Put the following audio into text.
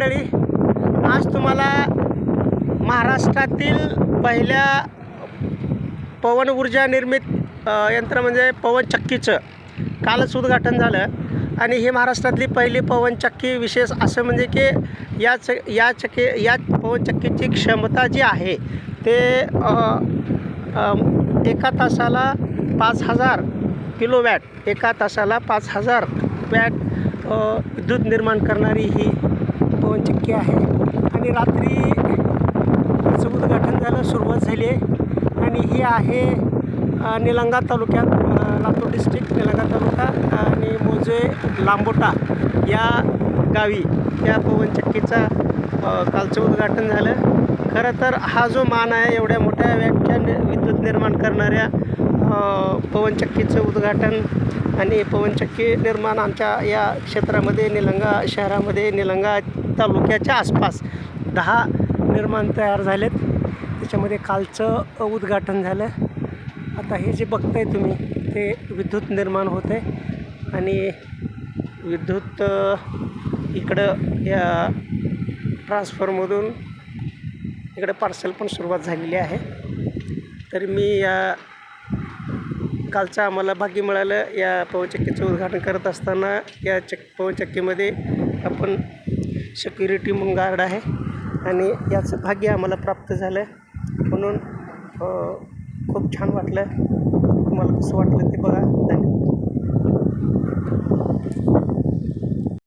मंडळी, आज तुम्हाला महाराष्ट्रातील पहिल्या पवन ऊर्जा निर्मित यंत्र म्हणजे पवनचक्कीचं कालच उद्घाटन झालं. आणि हे महाराष्ट्रातली पहिली पवनचक्की. विशेष असं म्हणजे की या पवनचक्कीची क्षमता जी आहे ते एका तासाला 5000 किलोवॅट, एका तासाला 5000 वॅट विद्युत निर्माण करणारी ही पवनचक्की आहे. आणि रात्री त्याचं उद्घाटन झालं, सुरुवात झाली आहे. आणि ही आहे निलंगा तालुक्यात, लातूर डिस्ट्रिक्ट निलंगा तालुका आणि मोजे लांबोटा या गावी या पवनचक्कीचा कालचं उद्घाटन झालं. खरं तर हा जो मान आहे, एवढ्या मोठ्या वॅटच्या विद्युत निर्माण करणाऱ्या पवनचक्कीचं उद्घाटन आणि पवनचक्की निर्माण आमच्या या क्षेत्रामध्ये, निलंगा शहरामध्ये, निलंगा तालुक्याच्या आसपास 10 निर्माण तयार झालेत. त्याच्यामध्ये कालचं उद्घाटन झालं. आता हे जे बघताय तुम्ही ते विद्युत निर्माण होते आणि विद्युत इकडं या ट्रान्सफॉर्मरमधून इकडे पार्सल पण सुरुवात झालेली आहे. तर मी या कालचं आम्हाला भाग्य मिळालं. या पवनचक्कीचं उद्घाटन करत असताना या पवनचक्कीमध्ये आपण सिक्युरिटी म्हणून गार्ड आहे आणि याचं भाग्य आम्हाला प्राप्त झालं. म्हणून खूप छान वाटलं. तुम्हाला कसं वाटलं ते बघा. धन्यवाद.